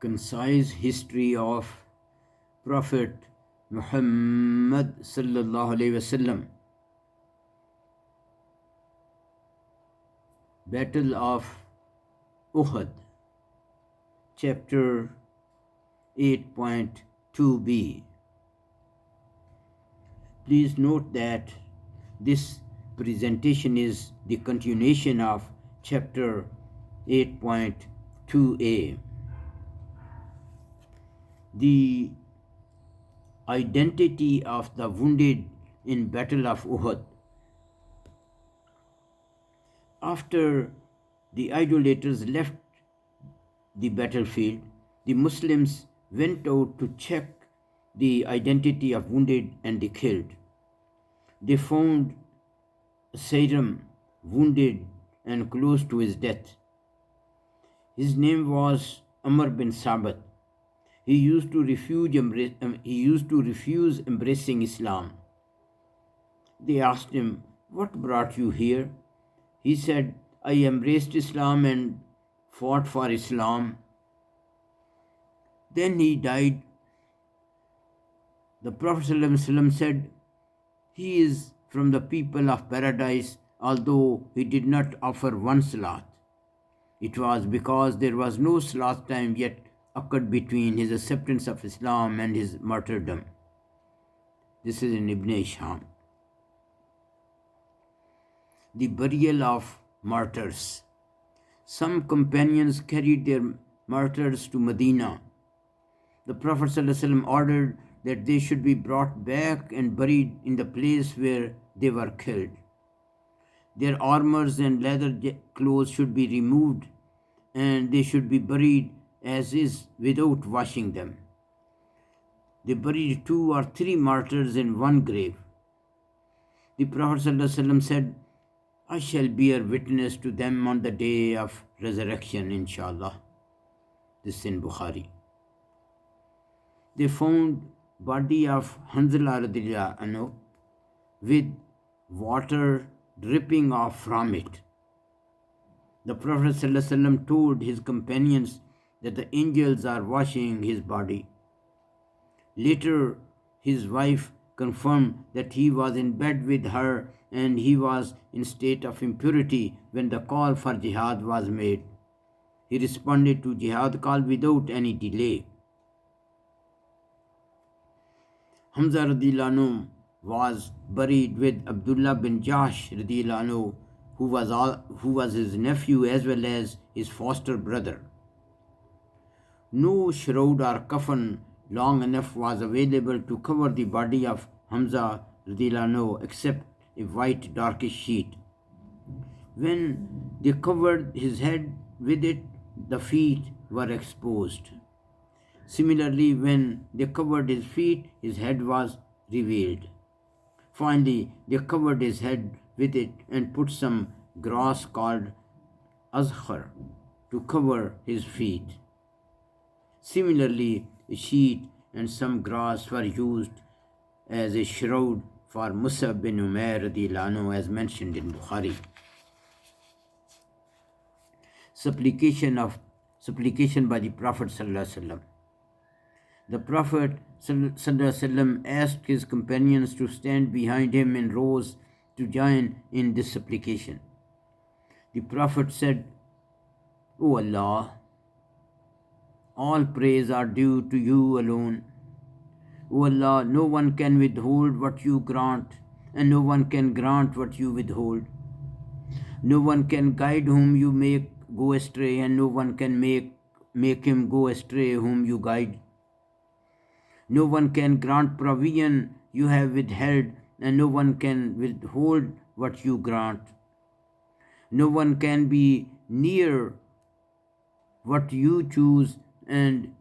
concise history of Prophet Muhammad sallallahu alaihi wasallam. Battle of Uhad, chapter 8.2b. Please note that this presentation is the continuation of chapter 8.2a. The identity of the wounded in Battle of Uhud. After the idolaters left the battlefield, the Muslims went out to check the identity of wounded and the killed. They found Sairam wounded and close to his death. His name was Amr bin Sabat. He used to refuse embracing Islam. They asked him, "What brought you here?" He said, "I embraced Islam and fought for Islam." Then he died. The Prophet ﷺ said, "He is from the people of paradise, although he did not offer one salat. It was because there was no salat time yet occurred between his acceptance of Islam and his martyrdom." This is in Ibn Isham. The burial of martyrs. Some companions carried their martyrs to Medina. The Prophet ﷺ ordered that they should be brought back and buried in the place where they were killed. Their armors and leather clothes should be removed, and they should be buried as is without washing them. They buried 2 or 3 martyrs in one grave. The Prophet ﷺ said, "I shall bear witness to them on the day of resurrection, inshallah." This is in Bukhari. They found body of Hanzala radhiyallahu anhu with water dripping off from it. The Prophet ﷺ told his companions that the angels are washing his body. Later, his wife confirmed that he was in bed with her and he was in state of impurity when the call for jihad was made. He responded to jihad call without any delay. Hamza radhiyallahu anhu was buried with Abdullah bin Jahsh radhiyallahu anhu, who was his nephew as well as his foster brother. No shroud or coffin long enough was available to cover the body of Hamza radhiyallahu anhu except a white darkish sheet. When they covered his head with it, the feet were exposed. Similarly, when they covered his feet, his head was revealed. Finally, they covered his head with it and put some grass called azkhar to cover his feet. Similarly, a sheet and some grass were used as a shroud for Musab bin Umair radhiyallahu anhu, as mentioned in Bukhari. Supplication by the Prophet sallallahu alaihi wasallam. The Prophet sallallahu alaihi wasallam asked his companions to stand behind him in rows to join in this supplication. The Prophet said, "O Allah, all praise are due to you alone. O Allah, no one can withhold what you grant, and no one can grant what you withhold. No one can guide whom you make go astray, and no one can make him go astray whom you guide. No one can grant provision you have withheld, and no one can withhold what you grant. No one can be near what you choose, and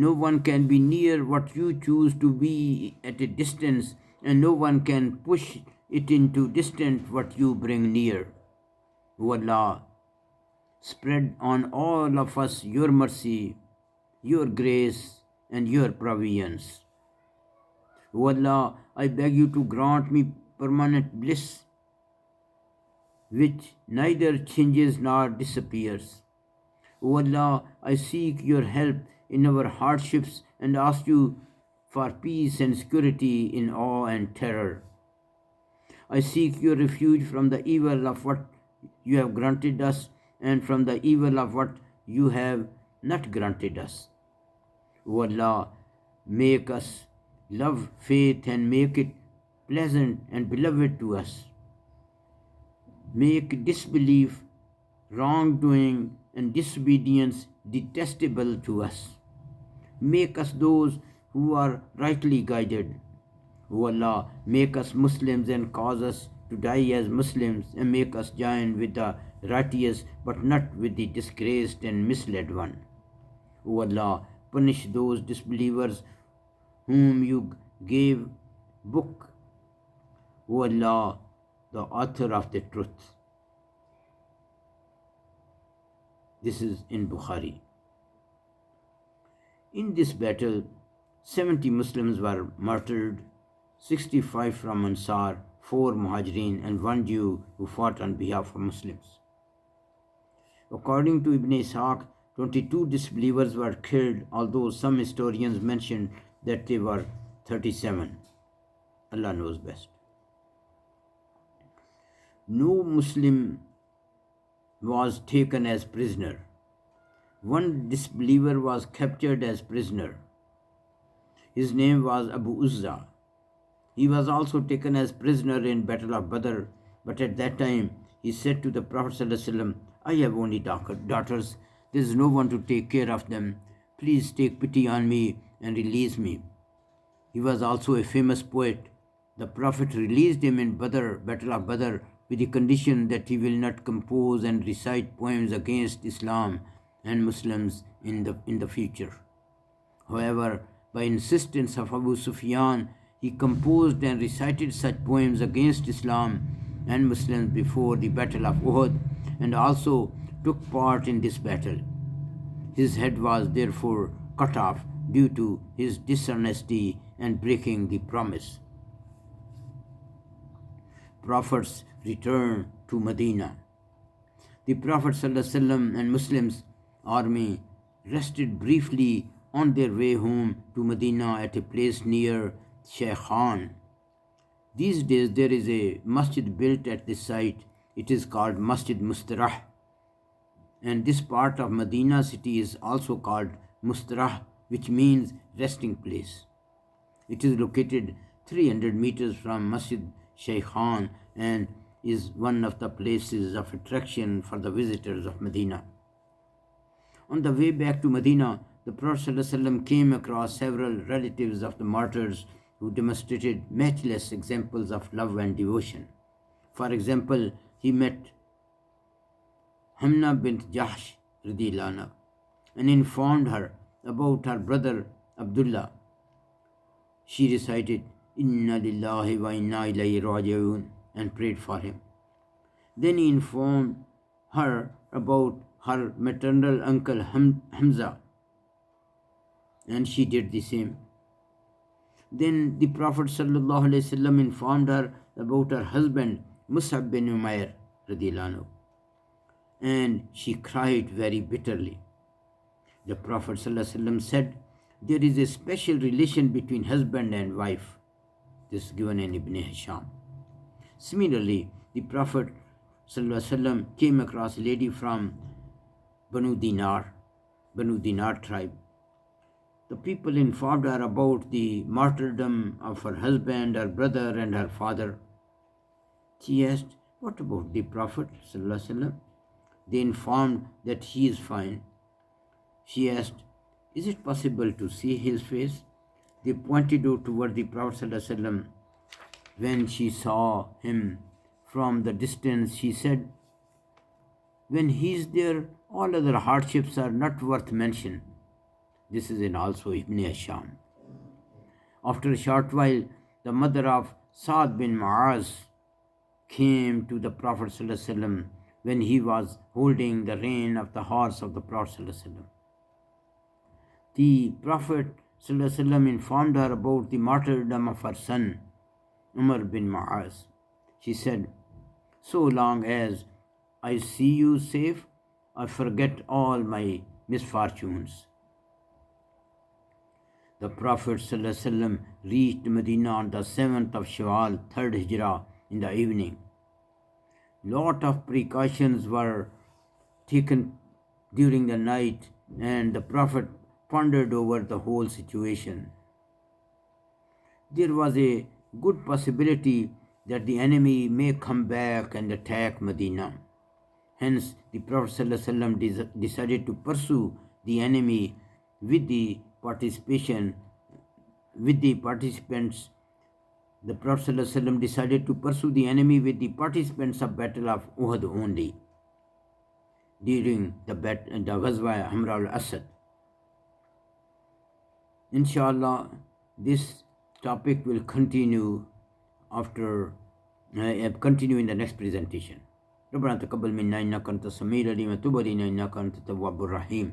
no one can be near what you choose to be at a distance, and no one can push it into distant what you bring near. O Allah, spread on all of us your mercy, your grace, and your provisions. O Allah, I beg you to grant me permanent bliss, which neither changes nor disappears. O Allah, I seek your help in our hardships and ask you for peace and security in awe and terror. I seek your refuge from the evil of what you have granted us and from the evil of what you have not granted us. O Allah, make us love faith and make it pleasant and beloved to us. Make disbelief, wrongdoing, and disobedience detestable to us. Make us those who are rightly guided. O Allah, make us Muslims and cause us to die as Muslims, and make us join with the righteous but not with the disgraced and misled one. O Allah, punish those disbelievers whom you gave book. O Allah, the author of the truth. This is in Bukhari. In this battle, 70 Muslims were martyred, 65 from Ansar, 4 Muhajirin, and 1 Jew who fought on behalf of Muslims. According to Ibn Ishaq, 22 disbelievers were killed, although some historians mention that they were 37. Allah knows best. No Muslim was taken as prisoner. One disbeliever was captured as prisoner. His name was Abu Uzza. He was also taken as prisoner in Battle of Badr, but at that time he said to the Prophet ﷺ, I have only daughters. There is no one to take care of them. Please take pity on me and release me. He was also a famous poet. The Prophet released him in Battle of Badr, with the condition that he will not compose and recite poems against Islam and Muslims in the future. However, by insistence of Abu Sufyan, he composed and recited such poems against Islam and Muslims before the Battle of Uhad, and also took part in this battle. His head was therefore cut off due to his dishonesty and breaking the promise. Prophet's return to Medina. The Prophet ﷺ and Muslims army rested briefly on their way home to Medina at a place near Shaykhan. These days there is a masjid built at this site. It is called Masjid Mustarah. And this part of Medina city is also called Mustarah, which means resting place. It is located 300 meters from Masjid Shaykhan and is one of the places of attraction for the visitors of Medina. On the way back to Medina, the Prophet ﷺ came across several relatives of the martyrs who demonstrated matchless examples of love and devotion. For example, he met Hamna bint Jahsh radiyallahu anha and informed her about her brother Abdullah. She recited Inna lillahi wa inna ilayhi raji'un and prayed for him. Then he informed her about her maternal uncle Hamza, and she did the same. Then the Prophet ﷺ informed her about her husband Mus'ab bin Umair radiyallahu anhu, and she cried very bitterly. The Prophet ﷺ said, there is a special relation between husband and wife. This is given in Ibn Hisham. Similarly, the Prophet ﷺ came across a lady from Banu Dinar tribe. The people informed her about the martyrdom of her husband, her brother, and her father. She asked, what about the Prophet ﷺ? They informed that he is fine. She asked, is it possible to see his face? They pointed out toward the Prophet ﷺ. When she saw him from the distance, she said, when he is there, all other hardships are not worth mention. This is in also Ibn Hisham. After a short while, the mother of Sa'd bin Mu'az came to the Prophet ﷺ when he was holding the rein of the horse of the Prophet ﷺ. The Prophet ﷺ informed her about the martyrdom of her son, Umar bin Mu'az. She said, so long as I see you safe, I forget all my misfortunes. The Prophet ﷺ reached Medina on the 7th of Shawwal, 3rd Hijrah, in the evening. Lot of precautions were taken during the night, and the Prophet pondered over the whole situation. There was a good possibility that the enemy may come back and attack Medina. Hence, the Prophet ﷺ decided to pursue the enemy with the participants. The Prophet ﷺ decided to pursue the enemy with the participants of Battle of Uhad only during the Ghazwa Hamra al-Asad. Inshallah, this topic will continue continue in the next presentation. ربنا تقبل منا إنك أنت السميع العليم وتب علينا إنك أنت التواب الرحيم.